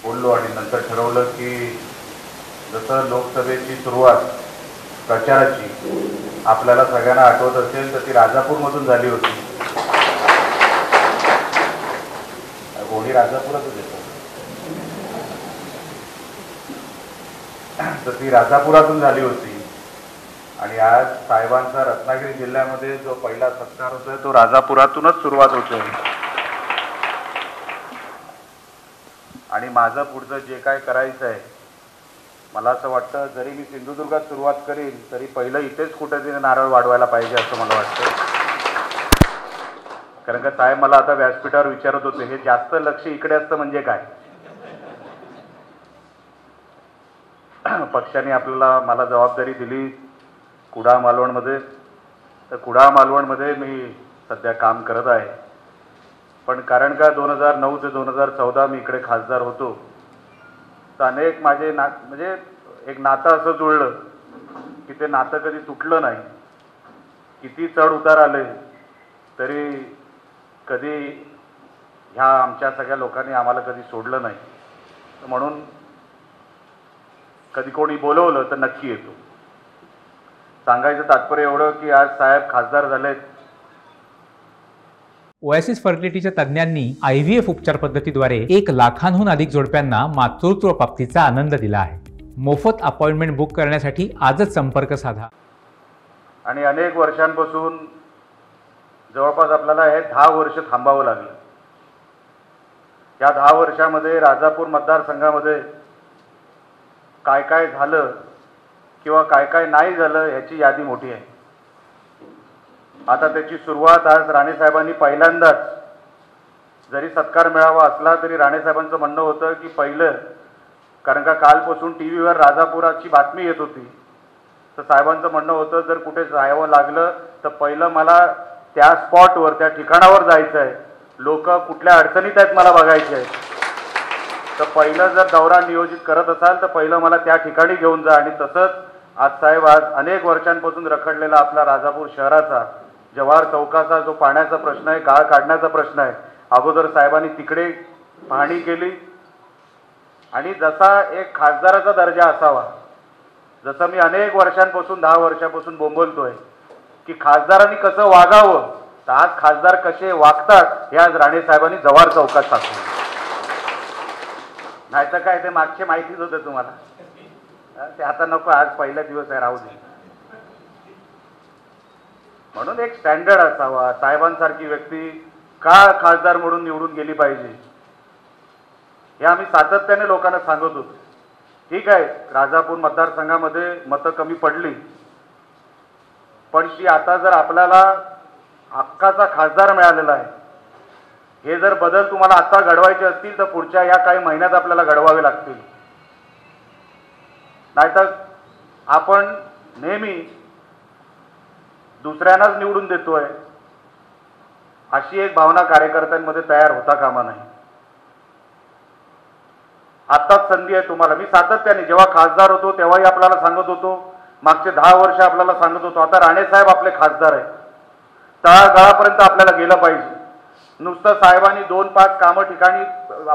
बोललो आणि नंतर ठरवलं की जसं लोकसभेची सुरुवात प्रचाराची आपल्याला सगळ्यांना आठवत असेल तर ती राजापूरमधून झाली होती. कोणी राजापुरातच येतो तर ती राजापुरातून झाली होती आणि आज साहेबांचा रत्नागिरी जिल्ह्यामध्ये जो पहिला सत्कार होतोय तो राजापुरातूनच सुरुवात होतोय. आणि माझं पुढचं जे काय करायचं आहे मला असं वाटतं जरी मी सिंधुदुर्गात सुरुवात करीन तरी पहिलं इथेच कुठेतरी नारळ वाढवायला पाहिजे असं मला वाटतं. कारण का साहेब मला आता व्यासपीठावर विचारत होते हे जास्त लक्ष इकडे असतं म्हणजे काय. पक्षाने आपल्याला मला जबाबदारी दिली कुडाळ मालवणमध्ये, तर कुडाळ मालवणमध्ये मी सध्या काम करत आहे. पण कारण का 2009 ते 2014 मी इकडे खासदार होतो तर अनेक माझे म्हणजे एक नातं असं जुळलं की ते नातं कधी तुटलं नाही. किती चढ उतार आले तरी कधी ह्या आमच्या सगळ्या लोकांनी आम्हाला कधी सोडलं नाही. म्हणून कधी कोणी बोलवलं तर नक्की येतो. सांगायचं तात्पर्य एवढं की आज साहेब खासदार झालेत. ओएसिस फर्टिलिटीच्या तज्ज्ञांनी IVF उपचार पद्धतीद्वारे 1 लाखांहून अधिक जोडप्यांना मातृत्व प्राप्तीचा आनंद दिला आहे. मोफत अपॉइंटमेंट बुक करण्यासाठी आजच संपर्क साधा. आणि अनेक वर्षांपासून जवळपास आपल्याला हे 10 वर्ष थांबावं लागलं. या 10 वर्षामध्ये राजापूर मतदारसंघामध्ये काय काय झालं किंवा काय काय नाही झालं ह्याची यादी मोठी आहे. आता त्याची सुरुवात आज राणेसाहेबांनी पहिल्यांदाच जरी सत्कार मेळावा असला तरी राणेसाहेबांचं म्हणणं होतं की पहिलं कारण का कालपासून TV वर राजापुराची बातमी येत होती तर साहेबांचं म्हणणं होतं जर कुठे जायचं लागलं तर पहिलं मला त्या स्पॉटवर त्या ठिकाणावर जायचं आहे. लोक कुठल्या अडचणीत आहेत मला बघायचे आहे. तर पहिलं जर दौरा नियोजित करत असाल तर पहिलं मला त्या ठिकाणी घेऊन जा. आणि तसंच आज साहेब आज अनेक वर्षांपासून रखडलेला आपला राजापूर शहराचा जवाहर चौकाचा जो पाण्याचा प्रश्न आहे गाळ काढण्याचा प्रश्न आहे अगोदर साहेबांनी तिकडे पाहणी केली. आणि जसा एक खासदाराचा दर्जा असावा जसं मी अनेक वर्षांपासून 10 वर्षापासून बोंबलतोय की खासदारांनी कसं वागावं तर आज खासदार कसे वागतात हे आज राणेसाहेबांनी जवाहर चौकात सांगितलं. नाही तर काय ते मागचे माहितीच होतं तुम्हाला. ते आता नको आज पहिला दिवस आहे राहू दे. म्हणून एक स्टँडर्ड असावा. साहेबांसारखी व्यक्ती का खासदार म्हणून निवडून गेली पाहिजे हे आम्ही सातत्याने लोकांना सांगत होतो. ठीक आहे राजापूर मतदारसंघामध्ये मतं कमी पडली पण ती आता जर आपल्याला हक्काचा खासदार मिळालेला आहे हे जर बदल तुम्हाला आता घडवायचे असतील तर पुढच्या या काही महिन्यात आपल्याला घडवावे लागतील. नाहीतर आपण नेहमी दुसऱ्यांनाच निवडून देतोय अशी एक भावना कार्यकर्त्यांमध्ये तयार होता कामा नये. आत्ताच संधी आहे तुम्हाला. मी सातत्याने जेव्हा खासदार होतो तेव्हाही आपल्याला सांगत होतो मागचे 10 वर्ष आपल्याला सांगत होतो आता राणेसाहेब आपले खासदार आहे तळागाळापर्यंत आपल्याला गेलं पाहिजे. नुसतं साहेबांनी 2-5 कामं ठिकाणी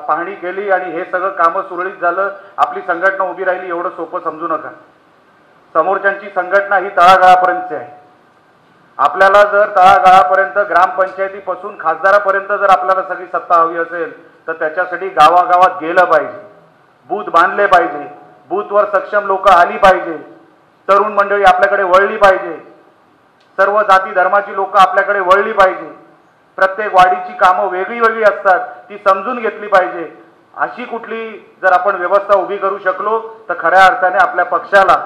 पाहणी केली आणि हे सगळं कामं सुरळीत झालं आपली संघटना उभी राहिली एवढं सोपं समजू नका. समोरच्यांची संघटना ही तळागाळापर्यंतची आहे. आपल्याला जर तळागाळापर्यंत ग्रामपंचायतीपासून खासदारापर्यंत जर आपल्याला सगळी सत्ता हवी असेल तर त्याच्यासाठी गावागावात गेलं पाहिजे. बूथ बांधले पाहिजे. बूथवर सक्षम लोक आली पाहिजे. तरुण मंडळी आपल्याकडे वळली पाहिजे. सर्व जाती धर्माची लोक आपल्याकडे वळली पाहिजे. प्रत्येक वाडीची कामं वेगळी वेगळी असतात ती समजून घेतली पाहिजे. अशी कुठली जर आपण व्यवस्था उभी करू शकलो तर खऱ्या अर्थाने आपल्या पक्षाला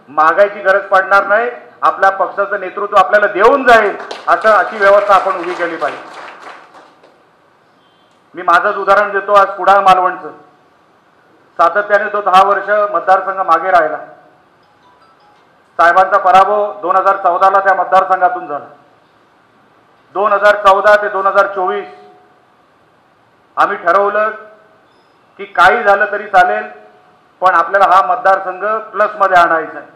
मागायची गरज पडणार नाही. आपल्या पक्षाचं नेतृत्व आपल्याला देऊन जाईल अशी व्यवस्था आपण उभी केली पाहिजे. मी माझंच उदाहरण देतो आज कुडाळ मालवणचं. सातत्याने तो 10 वर्ष मतदारसंघ मागे राहिला. साहेबांचा पराभव 2014ला त्या मतदारसंघातून झाला. 2014 ते 2024 आम्ही ठरवलं की काही झालं तरी चालेल पण आपल्याला हा मतदारसंघ प्लसमध्ये आणायचा आहे.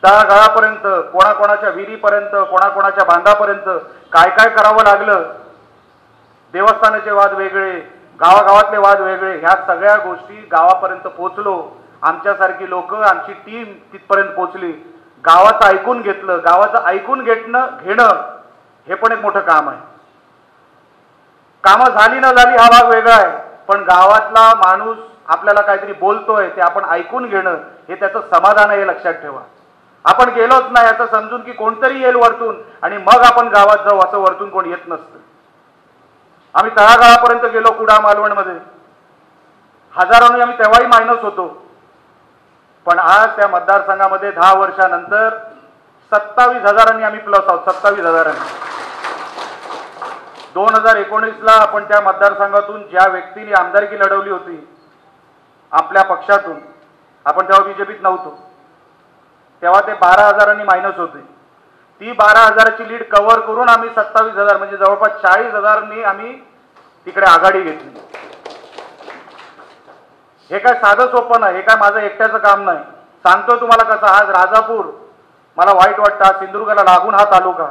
तळागाळापर्यंत कोणाकोणाच्या विहिरीपर्यंत कोणाकोणाच्या बांधापर्यंत काय काय करावं लागलं. देवस्थानाचे वाद वेगळे, गावागावातले वाद वेगळे, ह्या सगळ्या गोष्टी गावापर्यंत पोहोचलो. आमच्यासारखी लोक, आमची टीम तिथपर्यंत पोहोचली. गावाचं ऐकून घेतलं. गावाचं ऐकून घेणं हे पण एक मोठं काम आहे. कामं झाली न झाली हा भाग वेगळा आहे, पण गावातला माणूस आपल्याला काहीतरी बोलतोय ते आपण ऐकून घेणं हे त्याचं समाधान आहे, हे लक्षात ठेवा. आपण गेलोच नाही असं समजून की कोणतरी येईल वरतून आणि मग आपण गावात जाऊ, असं वरतून कोण येत नसतं. आम्ही तळागाळापर्यंत गेलो. कुडा मालवणमध्ये हजारांनी आम्ही तेव्हाही मायनस होतो, पण आज त्या मतदारसंघामध्ये 10 वर्षानंतर 27,000 आम्ही प्लस आहोत. 27,000. 2019ला आपण त्या मतदारसंघातून ज्या व्यक्तीने आमदारकी लढवली होती आपल्या पक्षातून, आपण तेव्हा बीजेपीत नव्हतो, तेव्हा ते 12,000 मायनस होते. ती 12,000ची लीड कव्हर करून आम्ही 27,000 म्हणजे जवळपास 40,000 आम्ही तिकडे आघाडी घेतली. हे काय साधं सोपं नाही, हे काय माझं एकट्याचं काम नाही. सांगतो तुम्हाला कसं. आज राजापूर मला वाईट वाटतं, आज सिंधुदुर्गाला लागून हा तालुका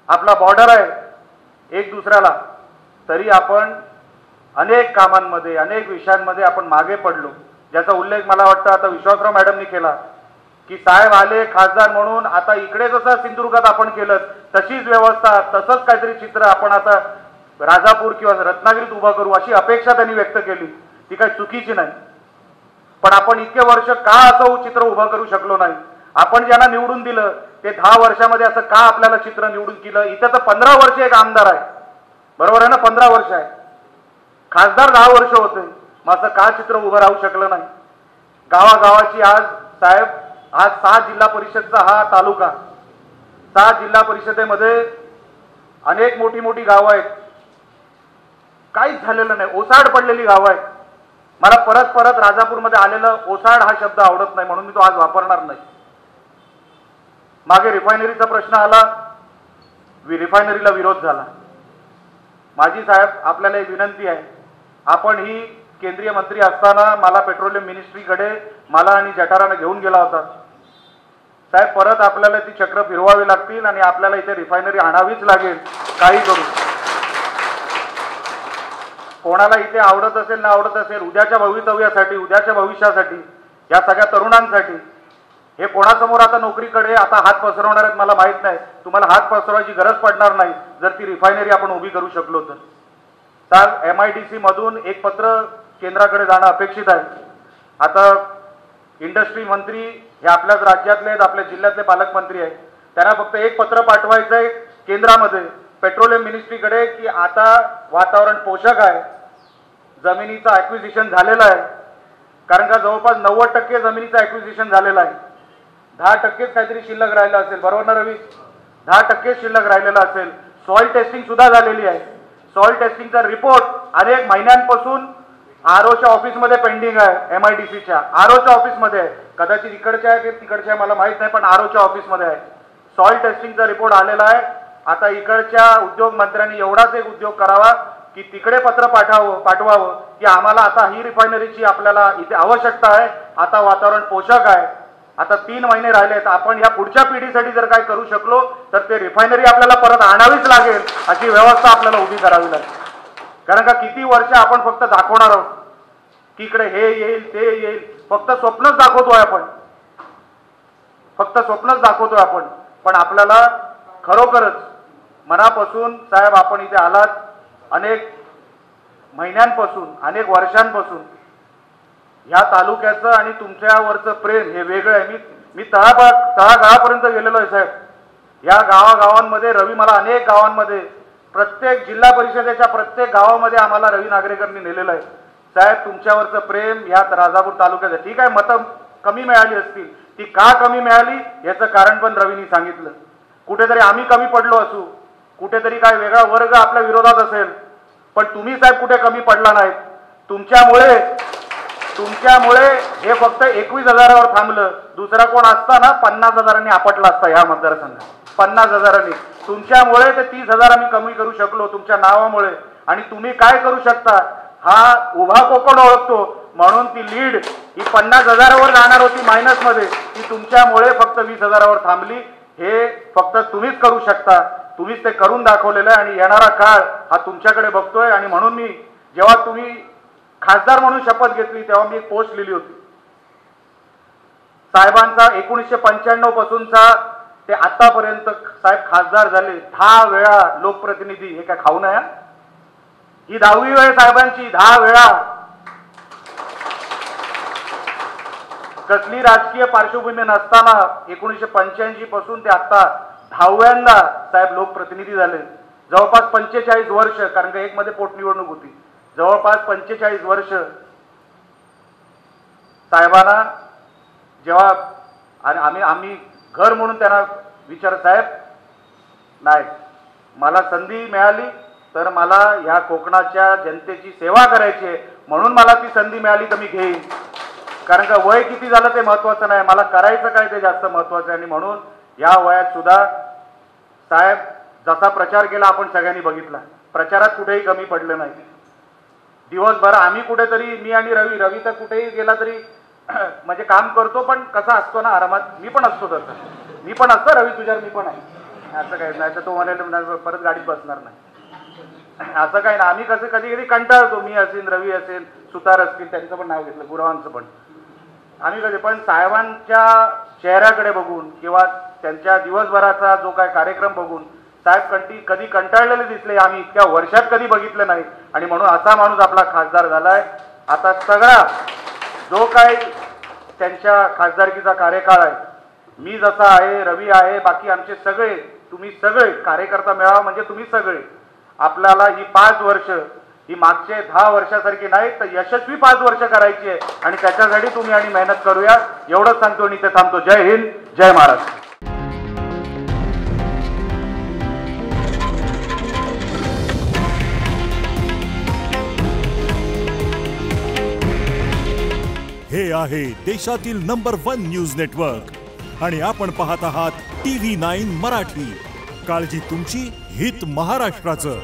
आपला बॉर्डर आहे एक दुसऱ्याला, तरी आपण अनेक कामांमध्ये अनेक विषयांमध्ये आपण मागे पडलो, ज्याचा उल्लेख मला वाटतं आता विश्वासराव मॅडमनी केला की साहेब आले खासदार म्हणून, आता इकडे जसं सिंधुदुर्गात आपण केलं तशीच व्यवस्था, तसंच काहीतरी चित्र आपण आता राजापूर किंवा रत्नागिरीत उभं करू अशी अपेक्षा त्यांनी व्यक्त केली. ती काही चुकीची नाही, पण आपण इतके वर्ष का असं चित्र उभं करू शकलो नाही? आपण ज्यांना निवडून दिलं ते 10 वर्षामध्ये असं का आपल्याला चित्र निवडून केलं? इथं तर 15 वर्ष एक आमदार आहे, बरोबर आहे ना? 15 वर्ष आहे, खासदार 10 वर्ष होते, मग असं का चित्र उभं राहू शकलं नाही? गावागावाची आज साहेब, आज 6 जिल्हा परिषदचा हा तालुका, 6 जिल्हा परिषदेमध्ये अनेक मोठी मोठी गावं आहेत, काहीच झालेलं नाही, ओसाड पडलेली गावं आहेत. मला परत परत राजापूरमध्ये आलेलं ओसाड हा शब्द आवडत नाही, म्हणून मी तो आज वापरणार नाही. मागे रिफायनरीचा प्रश्न आला, रिफायनरीला विरोध झाला. माझी साहेब आपल्याला एक विनंती आहे, आपण ही केंद्रीय मंत्री असताना मला पेट्रोलियम मिनिस्ट्रीकडे मला आणि जठारानं घेऊन गेला होता. साहेब परत आपल्याला ती चक्र फिरवावी लागतील आणि आपल्याला इथे रिफायनरी आणावीच लागेल, काही करू. कोणाला इथे आवडत असेल ना आवडत असेल, उद्याच्या भवितव्यासाठी, उद्याच्या भविष्यासाठी, या सगळ्या तरुणांसाठी, हे कोणासमोर आता नोकरीकडे आता हात पसरवणार आहेत मला माहित नाही. तुम्हाला हात पसरवायची गरज पडणार नाही जर ती रिफायनरी आपण उभी करू शकलो तर. काल MIDC मधून एक पत्र केंद्राकडे जाणं अपेक्षित आहे. आता इंडस्ट्री मंत्री हे आपल्याच राज्यातले आहेत, आपल्या जिल्ह्यातले पालकमंत्री आहेत, त्यांना फक्त एक पत्र पाठवायचं आहे केंद्रामध्ये पेट्रोलियम मिनिस्ट्रीकडे की आता वातावरण पोषक आहे, जमिनीचं ॲक्विजिशन झालेलं आहे. कारण का जवळपास 90% जमिनीचं ॲक्विजिशन झालेलं आहे, 10%च काहीतरी शिल्लक राहिलं असेल, बरोबर ना रवी? 10% शिल्लक राहिलेलं असेल. सॉइल टेस्टिंग सुद्धा झालेली आहे. सॉइल टेस्टिंगचा रिपोर्ट अनेक महिन्यांपासून ROच्या ऑफिसमध्ये पेंडिंग आहे, MIDCच्या ROच्या ऑफिसमध्ये आहे. कदाचित इकडच्या आहे की तिकडच्या आहे मला माहित नाही, पण ROच्या ऑफिसमध्ये आहे. सॉइल टेस्टिंगचा रिपोर्ट आलेला आहे. आता इकडच्या उद्योग मंत्र्यांनी एवढाच एक उद्योग करावा की तिकडे पत्र पाठवावं की आम्हाला आता ही रिफायनरीची आपल्याला इथे आवश्यकता आहे, आता वातावरण पोषक आहे, आता 3 महिने राहिलेत, आपण या पुढच्या पिढीसाठी जर काय करू शकलो तर ते रिफायनरी आपल्याला परत आणावीच लागेल, अशी व्यवस्था आपल्याला उभी करावी लागेल. कारण का किती वर्ष आपण फक्त दाखवणार आहोत की इकडे हे येईल ते येईल, फक्त स्वप्नच दाखवतोय आपण, फक्त स्वप्नच दाखवतोय आपण. पण आपल्याला खरोखरच मनापासून साहेब आपण इथे आलात, अनेक महिन्यांपासून अनेक वर्षांपासून ह्या तालुक्याचं आणि तुमच्यावरचं प्रेम हे वेगळं आहे. मी तळागाळापर्यंत गेलेलो आहे साहेब. या गावागावांमध्ये रवी मला अनेक गावांमध्ये प्रत्येक जिल्हा परिषदेच्या प्रत्येक गावामध्ये आम्हाला रवी नागरेकरांनी नेलेलं आहे. साहेब तुमच्यावरचं प्रेम ह्या राजापूर तालुक्याचं, ठीक आहे मतं कमी मिळाली असतील, ती का कमी मिळाली याचं कारण पण रवींनी सांगितलं. कुठेतरी आम्ही कमी पडलो असू, कुठेतरी काय वेगळा वर्ग आपल्या विरोधात असेल, पण तुम्ही साहेब कुठे कमी पडला नाहीत. तुमच्यामुळे हे फक्त 21,000वर थांबलं. दुसरा कोण असता ना 50,000 आपटला असता ह्या मतदारसंघात, 50,000. तुमच्यामुळे ते 30,000 आम्ही कमी करू शकलो तुमच्या नावामुळे. आणि तुम्ही काय करू शकता हा उभा कोकण ओळखतो, म्हणून ती लीड ही 50,000वर जाणार होती मायनसमध्ये, ती तुमच्यामुळे फक्त 20,000वर थांबली. हे फक्त तुम्हीच करू शकता, तुम्हीच ते करून दाखवलेलं आहे आणि येणारा काळ हा तुमच्याकडे बघतोय. आणि म्हणून मी जेव्हा तुम्ही खासदार म्हणून शपथ घेतली तेव्हा मी एक पोस्ट लिहिली होती. साहेबांचा 1995 पासूनचा ते आतापर्यंत साहेब खासदार झाले 10 वेळा लोकप्रतिनिधी, हे काय खाऊ नये? ही 10वी वेळ साहेबांची, 10 वेळा. कसली राजकीय पार्श्वभूमी नसताना 1985 पासून ते आता 10व्यांदा साहेब लोकप्रतिनिधी झाले. जवळपास 45 वर्ष, कारण का एक मध्ये पोटनिवडणूक होती, जवळपास 45 वर्ष साहेबांना जेव्हा आणि आम्ही घर म्हणून त्यांना विचार, साहेब नाही, मला संधी मिळाली तर मला ह्या कोकणाच्या जनतेची सेवा करायची आहे, म्हणून मला ती संधी मिळाली तर मी घेईन. कारण का वय किती झालं ते महत्वाचं नाही, मला करायचं काय ते जास्त महत्वाचं आहे. आणि म्हणून या वयात सुद्धा साहेब जसा प्रचार केला आपण सगळ्यांनी बघितला, प्रचारात कुठेही कमी पडलं नाही. दिवसभर आम्ही कुठेतरी, मी आणि रवी तर कुठेही गेला तरी म्हणजे काम करतो, पण कसा असतो ना आरामात, मी पण असतो तसं, मी पण असतो, रवी तुझ्यावर मी पण आहे, असं काही नाही. तर तो म्हणाल परत गाडीत बसणार नाही, असं काही नाही. आम्ही कसं कधी कधी कंटाळतो, मी असेल, रवी असेल, सुतार असतील, त्यांचं पण नाव घेतलं, गुरवांचं पण, आम्ही कधी. पण साहेबांच्या चेहऱ्याकडे बघून किंवा त्यांच्या दिवसभराचा जो काय कार्यक्रम बघून साहेब कधी कंटाळलेले दिसले आम्ही इतक्या वर्षात कधी बघितलं नाही. आणि म्हणून असा माणूस आपला खासदार झालाय. आता सगळा जो काही त्यांच्या खासदारकीचा कार्यकाळ आहे, मी जसा आहे, रवी आहे, बाकी आमचे सगळे, तुम्ही सगळे कार्यकर्ता मेळावा म्हणजे तुम्ही सगळे, आपल्याला ही 5 वर्ष ही मागचे 10 वर्षासारखी नाही तर यशस्वी 5 वर्ष करायची आहे. आणि त्याच्यासाठी तुम्ही आणि मेहनत करूया, एवढंच सांगतो आणि ते थांबतो. जय हिंद, जय महाराष्ट्र. हे आहे देशातील नंबर 1 न्यूज नेटवर्क आणि आपण पाहत आहात TV9 मराठी. काळजी तुमची, हित महाराष्ट्राचं.